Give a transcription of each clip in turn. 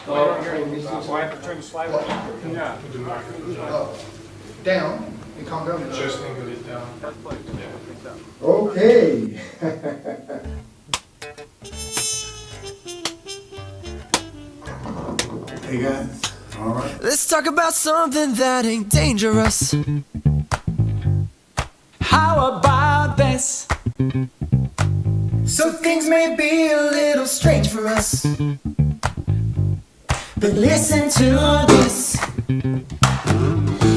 I have to turn the slide on? Yeah. Down and calm down. Just angle it down. Okay. Hey guys, all right. Let's talk about something that ain't dangerous. How about this? Some things may be a little strange for us, but listen to this.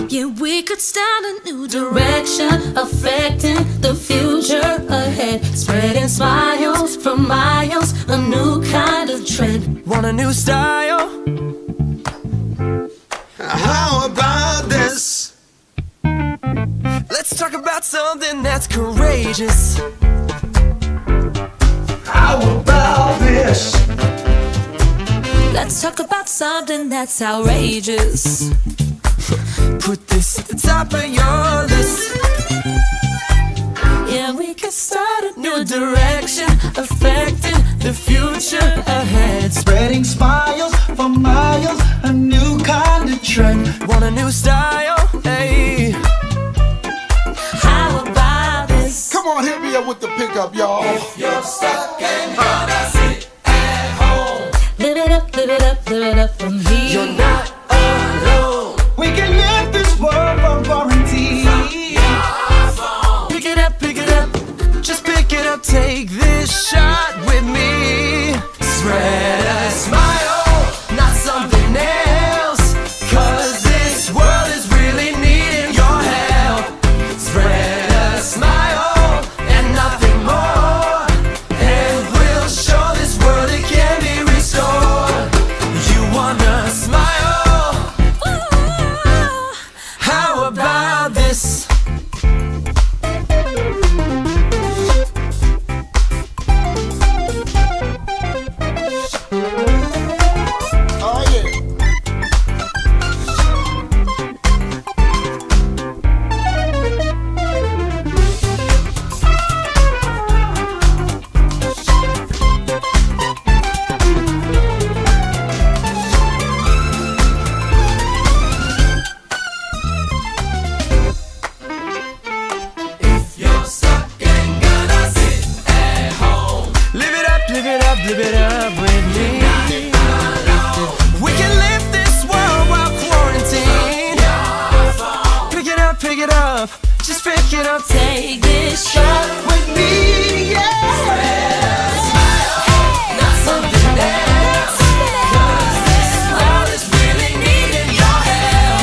Yeah, we could start a new direction, affecting the future ahead, spreading smiles for miles, a new kind of trend. Want a new style? How about this? Let's talk about something that's courageous. How about this? Let's talk about something that's outrageous. Put this at the top of your list. Yeah, we could start a New direction, affecting the future ahead. Spreading smiles for miles, a new kind of trend. Want a new style? Hey. How about this? Come on, hit me up with the pickup, y'all. If you're stuck and gonna sit at home, Live it up, live it up, live it up from here. you're not alone. We can live this world from quarantine. Pick it up, just pick it up. Take this shot with me. Spread a smile, not something else. 'Cause this world is really needing your help. Spread a smile and nothing more, and we'll show this world it can be restored. You wanna smile? How about this? Oh, yeah. If you're stuck and gonna sit at home, live it up, live it up, live it up with me. We can live this world while quarantined. Pick it up, just pick it up. Take this shot With me, yeah. Not something else. 'Cause this world is really needing your help.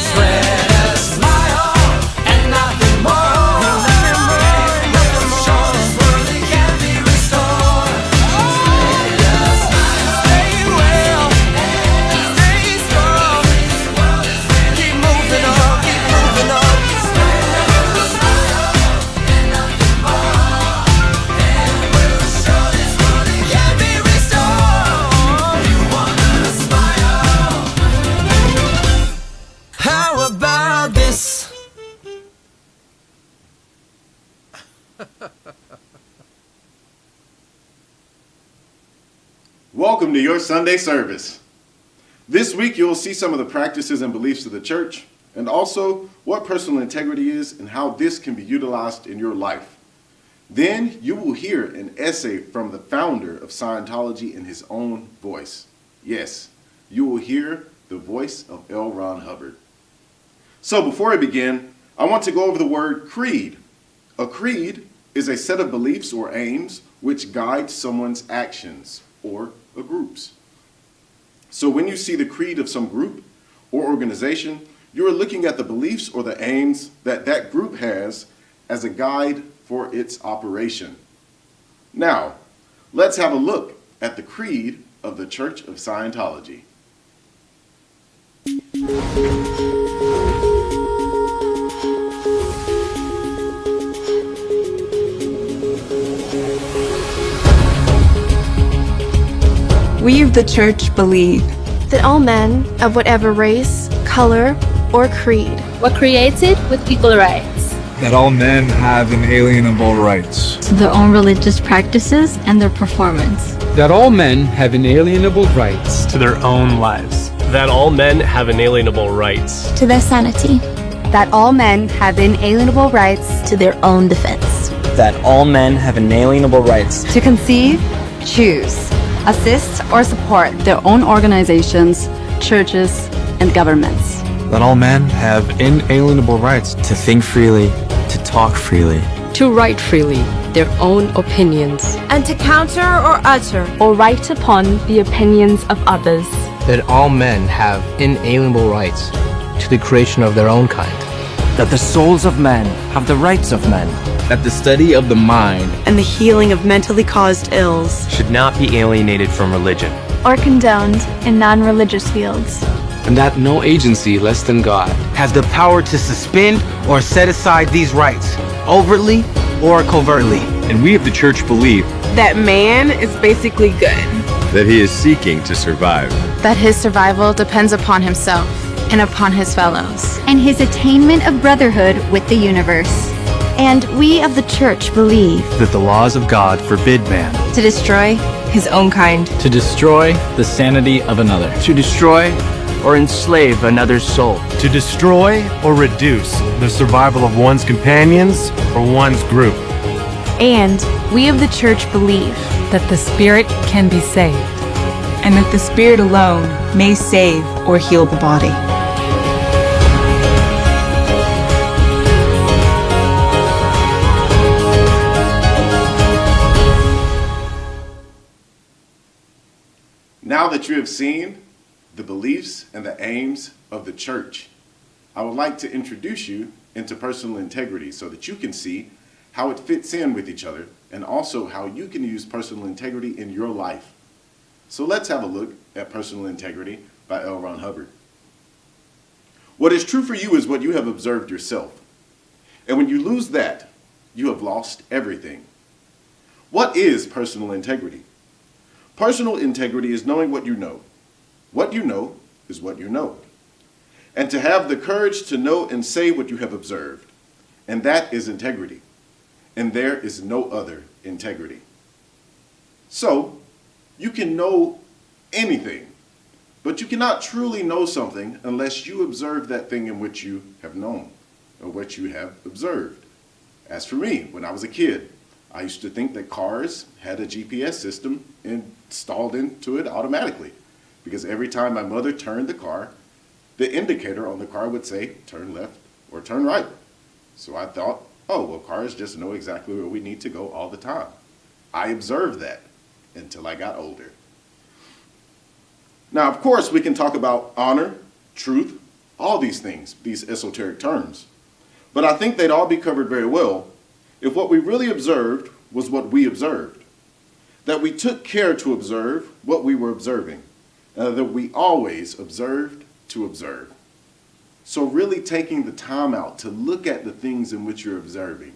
Spread a smile and nothing more. Nothing more, nothing more. Show this world it can be restored. Spread a smile. Stay well, stay strong. Keep moving on, keep moving on. Spread a smile and nothing more, and we'll show this world it can be restored. You wanna smile? How about this? Welcome to your Sunday service. This week you'll see some of the practices and beliefs of the church, and also what personal integrity is and how this can be utilized in your life. Then you will hear an essay from the founder of Scientology in his own voice. Yes, you will hear the voice of L. Ron Hubbard. So before I begin, I want to go over the word creed. A creed is a set of beliefs or aims which guide someone's actions or a group's. So when you see the creed of some group or organization, you are looking at the beliefs or the aims that that group has as a guide for its operation. Now, let's have a look at the creed of the Church of Scientology. We of the Church believe that all men of whatever race, color, or creed were created with equal rights. that all men have inalienable rights to their own religious practices and their performance, That all men have inalienable rights to their own lives. That all men have inalienable rights to their sanity, That all men have inalienable rights to their own defense, that all men have inalienable rights to conceive, choose, assist, or support their own organizations, churches, and governments. That all men have inalienable rights to think freely, to talk freely, to write freely their own opinions, and to counter or utter or write upon the opinions of others. That all men have inalienable rights to the creation of their own kind. that the souls of men have the rights of men, that the study of the mind And the healing of mentally caused ills should not be alienated from religion. or condoned in non-religious fields. and that no agency less than God Has the power to suspend or set aside these rights, overtly or covertly. And we of the church believe That man is basically good. that he is seeking to survive. that his survival depends upon himself and upon his fellows, And his attainment of brotherhood with the universe. And we of the church believe That the laws of God forbid man to destroy his own kind, To destroy the sanity of another. to destroy or enslave another's soul, to destroy or reduce the survival of one's companions or one's group. and we of the church believe that the spirit can be saved, and that the spirit alone may save or heal the body. Now that you have seen the beliefs and the aims of the church, I would like to introduce you into personal integrity so that you can see how it fits in with each other and also how you can use personal integrity in your life. So let's have a look at Personal Integrity by L. Ron Hubbard. What is true for you is what you have observed yourself. And when you lose that, you have lost everything. What is personal integrity? Personal integrity is knowing what you know. What you know is what you know. And to have the courage to know and say what you have observed. And that is integrity. And there is no other integrity. So, you can know anything, but you cannot truly know something unless you observe that thing in which you have known or what you have observed. As for me, when I was a kid, I used to think that cars had a GPS system installed into it automatically, because every time my mother turned the car, the indicator on the car would say turn left or turn right. So I thought, oh, well, cars just know exactly where we need to go all the time. I observed that until I got older. Now, of course, we can talk about honor, truth, all these things, these esoteric terms. But I think they'd all be covered very well if what we really observed was what we observed. That we took care to observe what we were observing. That we always observed to observe. So really taking the time out to look at the things in which you're observing.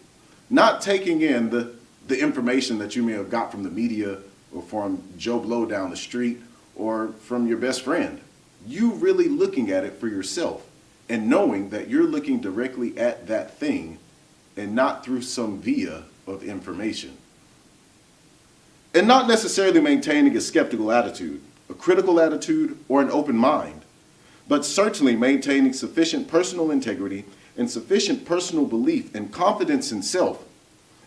Not taking in the information that you may have got from the media or from Joe Blow down the street or from your best friend. You really looking at it for yourself and knowing that you're looking directly at that thing and not through some via of information. And not necessarily maintaining a skeptical attitude, a critical attitude, or an open mind, but certainly maintaining sufficient personal integrity and sufficient personal belief and confidence in self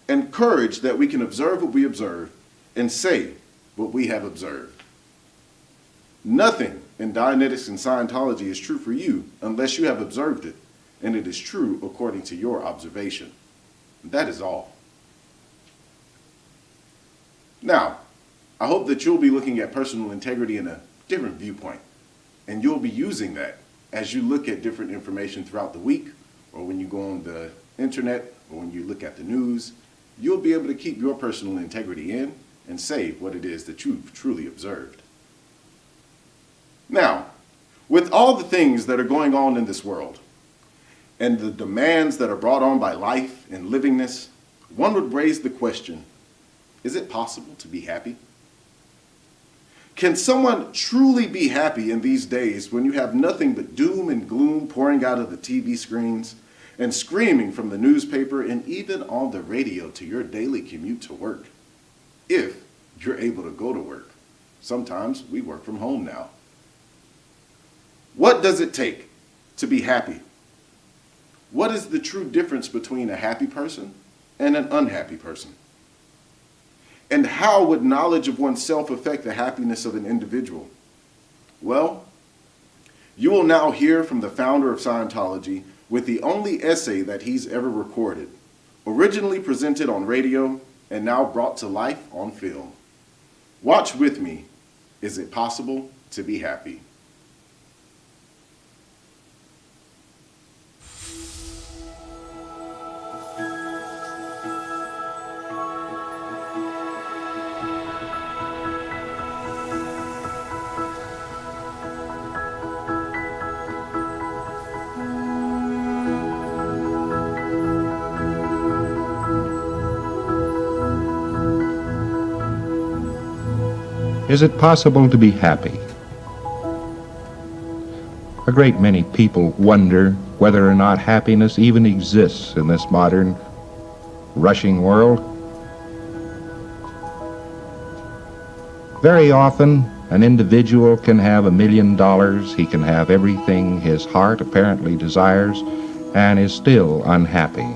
and courage that we can observe what we observe and say what we have observed. Nothing in Dianetics and Scientology is true for you unless you have observed it, and it is true according to your observation. That is all. Now, I hope that you'll be looking at personal integrity in a different viewpoint, and you'll be using that as you look at different information throughout the week, or when you go on the internet, or when you look at the news. You'll be able to keep your personal integrity in and say what it is that you've truly observed. Now, with all the things that are going on in this world, and the demands that are brought on by life and livingness, one would raise the question, is it possible to be happy? Can someone truly be happy in these days when you have nothing but doom and gloom pouring out of the TV screens and screaming from the newspaper and even on the radio to your daily commute to work. If you're able to go to work. Sometimes we work from home now. What does it take to be happy? What is the true difference between a happy person and an unhappy person? And how would knowledge of oneself affect the happiness of an individual? Well, you will now hear from the founder of Scientology with the only essay that he's ever recorded, originally presented on radio and now brought to life on film. Watch with me. Is it possible to be happy? Is it possible to be happy? A great many people wonder whether or not happiness even exists in this modern, rushing world. Very often, an individual can have $1 million, he can have everything his heart apparently desires, and is still unhappy.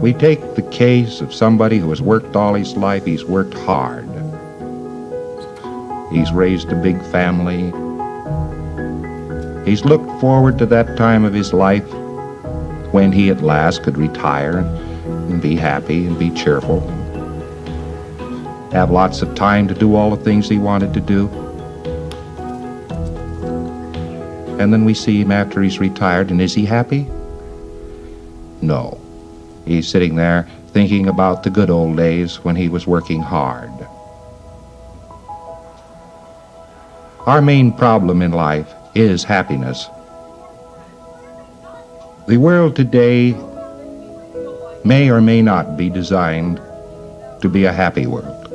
We take the case of somebody who has worked all his life. He's worked hard. He's raised a big family. He's looked forward to that time of his life when he at last could retire and be happy and be cheerful, have lots of time to do all the things he wanted to do. And then we see him after he's retired, and is he happy? No. He's sitting there thinking about the good old days when he was working hard. Our main problem in life is happiness. The world today may or may not be designed to be a happy world.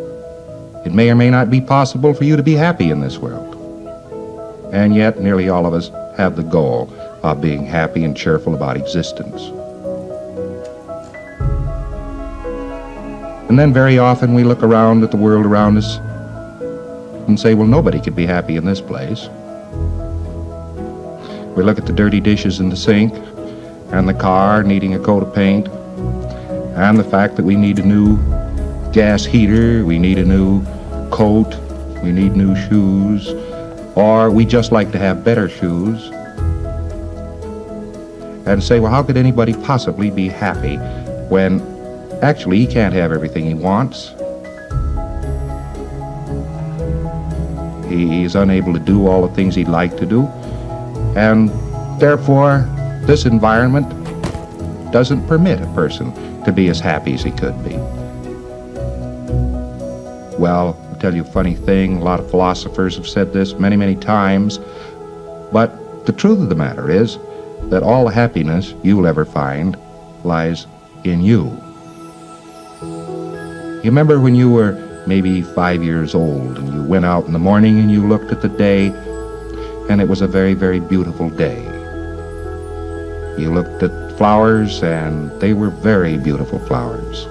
It may or may not be possible for you to be happy in this world. And yet, nearly all of us have the goal of being happy and cheerful about existence. And then very often we look around at the world around us and say, well, nobody could be happy in this place. We look at the dirty dishes in the sink, and the car needing a coat of paint, and the fact that we need a new gas heater, we need a new coat, we need new shoes, or we just like to have better shoes, and say, well, how could anybody possibly be happy when actually he can't have everything he wants? He's unable to do all the things he'd like to do, and therefore this environment doesn't permit a person to be as happy as he could be. Well, I'll tell you a funny thing, a lot of philosophers have said this many, many times, but the truth of the matter is that all the happiness you'll ever find lies in you. You remember when you were maybe 5 years old and you went out in the morning and you looked at the day and it was a very, very beautiful day. You looked at flowers and they were very beautiful flowers.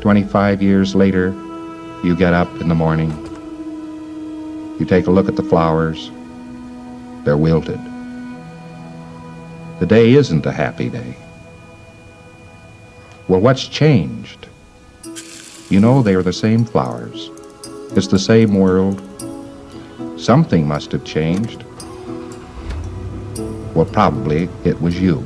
25 years later, you get up in the morning, you take a look at the flowers, they're wilted. The day isn't a happy day. Well, what's changed? You know, they are the same flowers. It's the same world. Something must have changed. Well, probably it was you.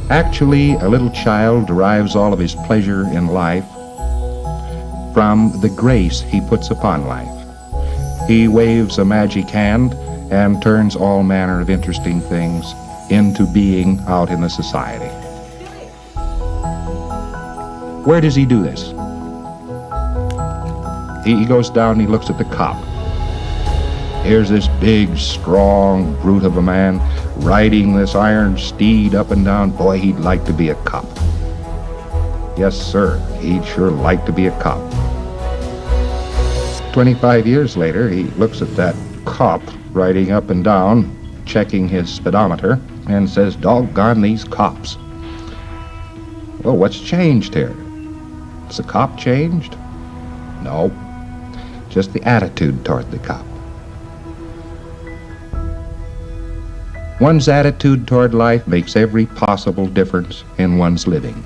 Actually, a little child derives all of his pleasure in life from the grace he puts upon life. He waves a magic hand and turns all manner of interesting things into being out in the society. Where does he do this? He goes down and he looks at the cop. Here's this big, strong brute of a man riding this iron steed up and down. Boy, he'd like to be a cop. Yes, sir, he'd sure like to be a cop. 25 years later, he looks at that cop riding up and down, checking his speedometer, and says, "Doggone these cops." Well, what's changed here? Has the cop changed? No, just the attitude toward the cop. One's attitude toward life makes every possible difference in one's living.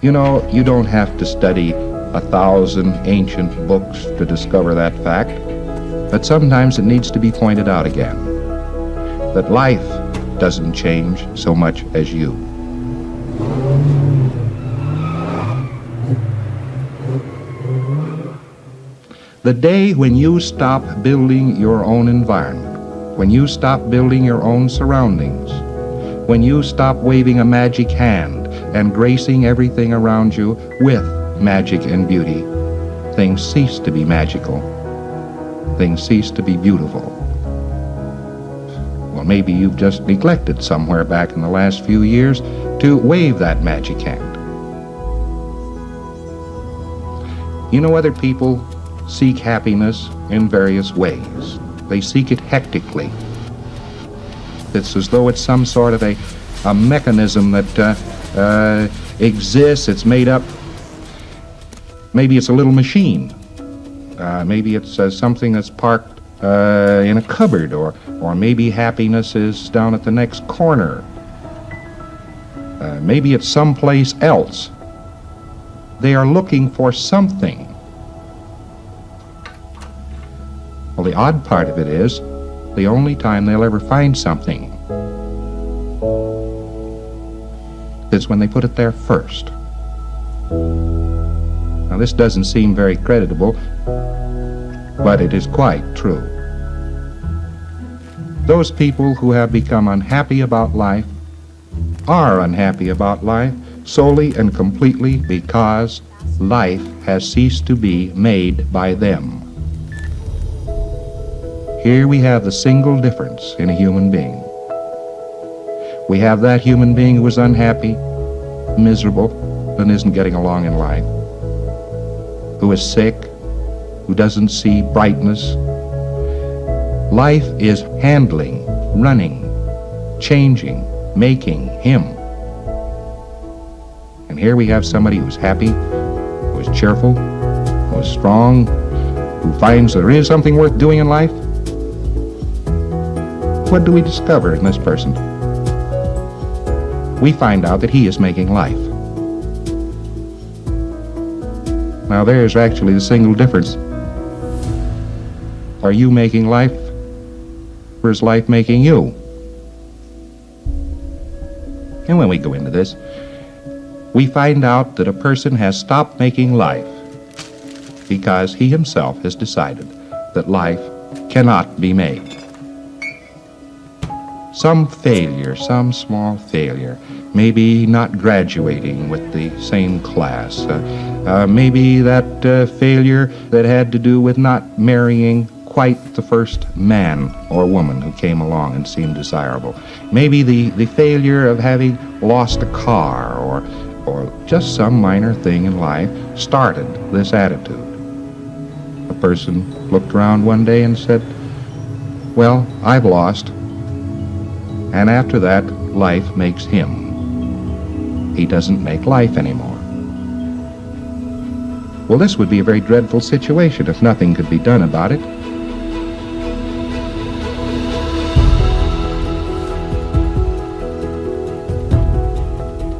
You know, you don't have to study 1,000 ancient books to discover that fact, but sometimes it needs to be pointed out again, that life doesn't change so much as you. The day when you stop building your own environment, when you stop building your own surroundings, when you stop waving a magic hand and gracing everything around you with magic and beauty, things cease to be magical. Things cease to be beautiful. Well, maybe you've just neglected somewhere back in the last few years to wave that magic hand. You know, other people seek happiness in various ways. They seek it hectically. It's as though it's some sort of a mechanism that exists. It's made up. Maybe it's a little machine. Maybe it's something that's parked in a cupboard, or maybe happiness is down at the next corner. Maybe it's someplace else. They are looking for something. Well, the odd part of it is, the only time they'll ever find something is when they put it there first. Now, this doesn't seem very creditable, but it is quite true. Those people who have become unhappy about life are unhappy about life solely and completely because life has ceased to be made by them. Here we have the single difference in a human being. We have that human being who is unhappy, miserable, and isn't getting along in life, who is sick, who doesn't see brightness. Life is handling, running, changing, making him. And here we have somebody who's happy, who is cheerful, who is strong, who finds there is something worth doing in life. What do we discover in this person? We find out that he is making life. Now there's actually the single difference. Are you making life, or is life making you? And when we go into this, we find out that a person has stopped making life because he himself has decided that life cannot be made. Some failure, some small failure, maybe not graduating with the same class, maybe that failure that had to do with not marrying quite the first man or woman who came along and seemed desirable. Maybe the failure of having lost a car, or just some minor thing in life started this attitude. A person looked around one day and said, "Well, I've lost." And after that, life makes him. He doesn't make life anymore. Well, this would be a very dreadful situation if nothing could be done about it.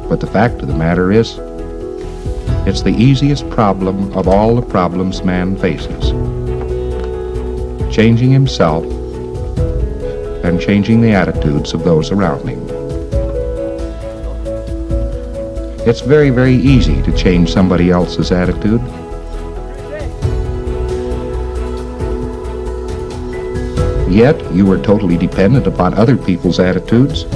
But the fact of the matter is, it's the easiest problem of all the problems man faces. Changing himself and changing the attitudes of those around him. It's very, very easy to change somebody else's attitude. Yet you are totally dependent upon other people's attitudes.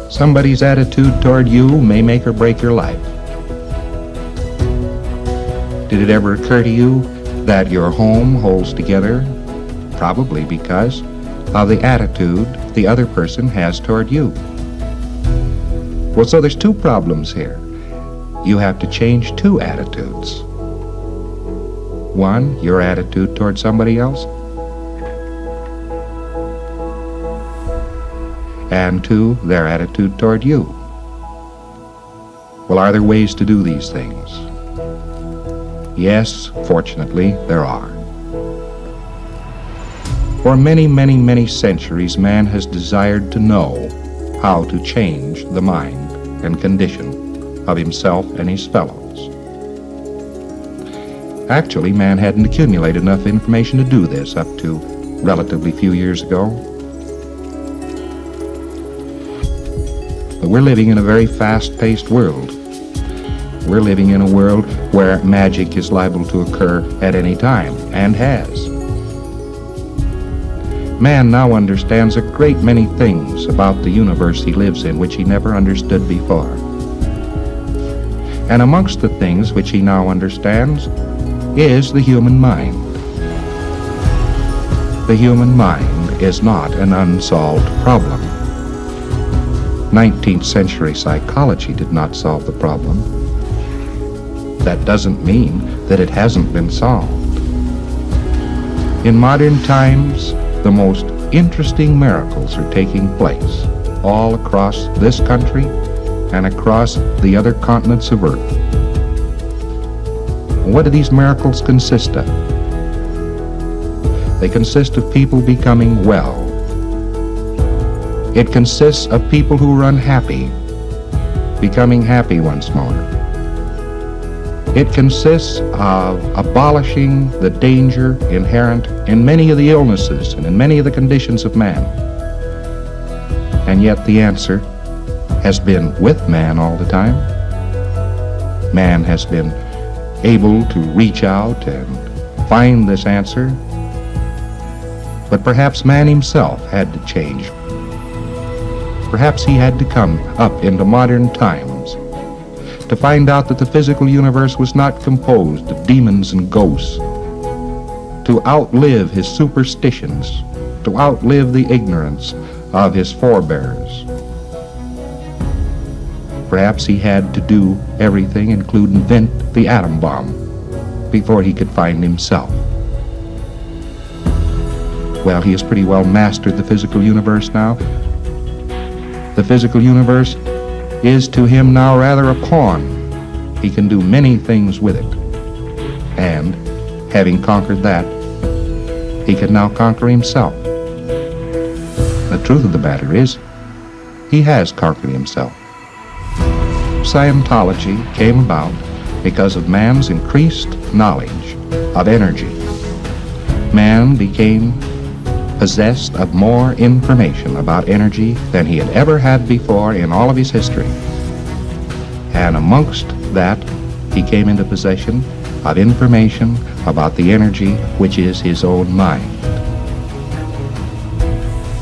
Somebody's attitude toward you may make or break your life. Did it ever occur to you that your home holds together? Probably because of the attitude the other person has toward you. Well, so there's two problems here. you have to change two attitudes. One, your attitude toward somebody else, and two, their attitude toward you. Well, are there ways to do these things? Yes, fortunately, there are. For many, many, many centuries, man has desired to know how to change the mind and condition of himself and his fellows. Actually, man hadn't accumulated enough information to do this up to relatively few years ago. But we're living in a very fast-paced world. We're living in a world where magic is liable to occur at any time, and has. Man now understands a great many things about the universe he lives in which he never understood before. And amongst the things which he now understands is the human mind. The human mind is not an unsolved problem. 19th century psychology did not solve the problem. That doesn't mean that it hasn't been solved. In modern times, the most interesting miracles are taking place all across this country and across the other continents of Earth. What do these miracles consist of? They consist of people becoming well. It consists of people who were unhappy becoming happy once more. It consists of abolishing the danger inherent in many of the illnesses and in many of the conditions of man. And yet the answer has been with man all the time. Man has been able to reach out and find this answer. But perhaps man himself had to change. Perhaps he had to come up into modern times to find out that the physical universe was not composed of demons and ghosts, to outlive his superstitions, to outlive the ignorance of his forebears. Perhaps he had to do everything, including invent the atom bomb, before he could find himself. Well, he has pretty well mastered the physical universe now. The physical universe is to him now rather a pawn. He can do many things with it. And, having conquered that, he can now conquer himself. The truth of the matter is, he has conquered himself. Scientology came about because of man's increased knowledge of energy. Man became possessed of more information about energy than he had ever had before in all of his history. And amongst that, he came into possession of information about the energy which is his own mind.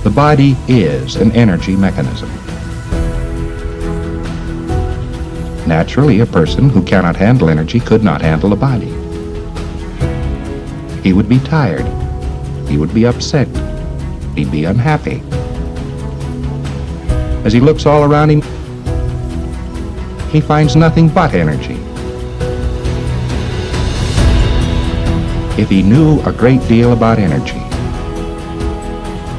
The body is an energy mechanism. Naturally, a person who cannot handle energy could not handle a body. He would be tired. He would be upset. He'd be unhappy. As he looks all around him, he finds nothing but energy. If he knew a great deal about energy,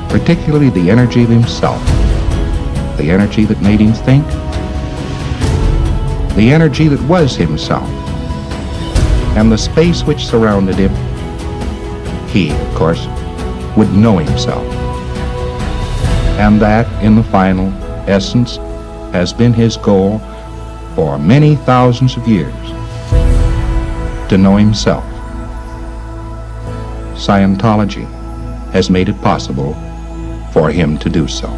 particularly the energy of himself, the energy that made him think, the energy that was himself, and the space which surrounded him, he, of course, would know himself. And that, in the final essence, has been his goal for many thousands of years, to know himself. Scientology has made it possible for him to do so.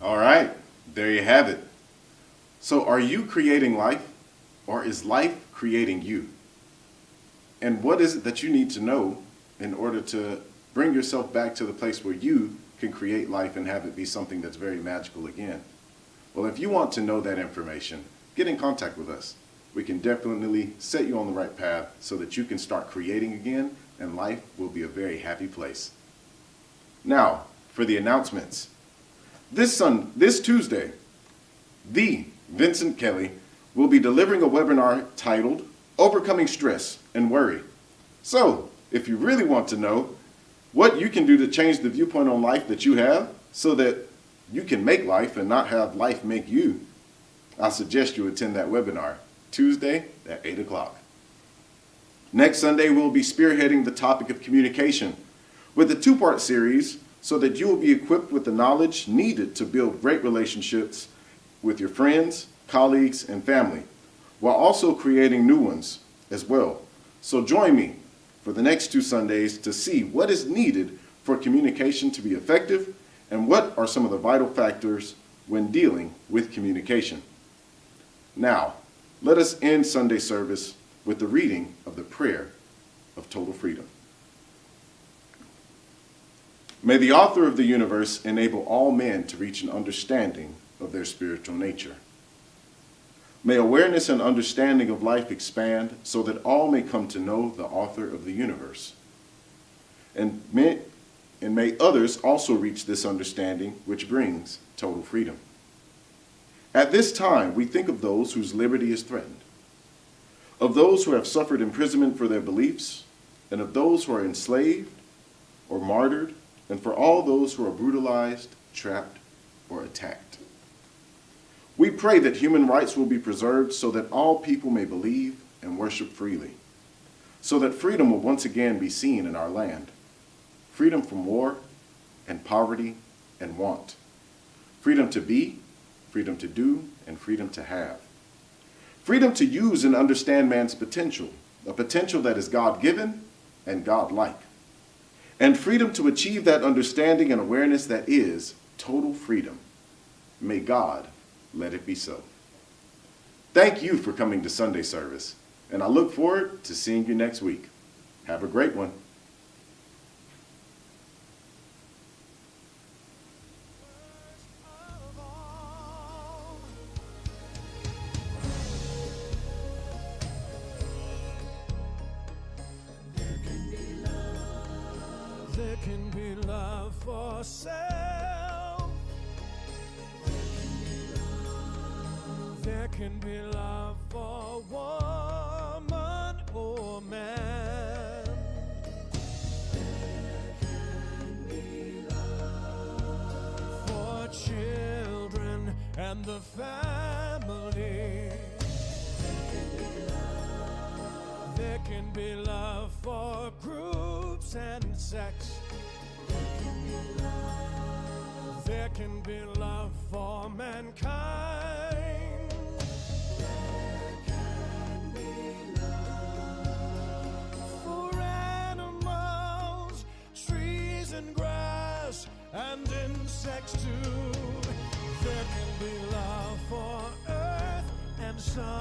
All right, there you have it. So are you creating life, or is life creating you? And what is it that you need to know in order to bring yourself back to the place where you can create life and have it be something that's very magical again? Well, if you want to know that information, get in contact with us. we can definitely set you on the right path so that you can start creating again and life will be a very happy place. Now, for the announcements. This Tuesday, the Vincent Kelly will be delivering a webinar titled Overcoming Stress and Worry. So, if you really want to know what you can do to change the viewpoint on life that you have so that you can make life and not have life make you, I suggest you attend that webinar Tuesday at 8 o'clock. Next Sunday, we'll be spearheading the topic of communication with a two-part series so that you will be equipped with the knowledge needed to build great relationships with your friends, colleagues, and family, while also creating new ones as well. So join me for the next 2 Sundays to see what is needed for communication to be effective and what are some of the vital factors when dealing with communication. Now, let us end Sunday service with the reading of the prayer of total freedom. May the author of the universe enable all men to reach an understanding of their spiritual nature. May awareness and understanding of life expand so that all may come to know the author of the universe. And may others also reach this understanding which brings total freedom. At this time, we think of those whose liberty is threatened, of those who have suffered imprisonment for their beliefs, and of those who are enslaved or martyred, and for all those who are brutalized, trapped, or attacked. We pray that human rights will be preserved so that all people may believe and worship freely, so that freedom will once again be seen in our land. Freedom from war and poverty and want. Freedom to be, freedom to do, and freedom to have. Freedom to use and understand man's potential, a potential that is God-given and God-like. And freedom to achieve that understanding and awareness that is total freedom. May God let it be so. Thank you for coming to Sunday service, and I look forward to seeing you next week. Have a great one. There can be love for self. There can be love for woman or man. There can be love for children and the family. There can be love for groups and sex. There can be love for mankind. There can be love for animals, trees and grass, and insects too. There can be love for earth and sun.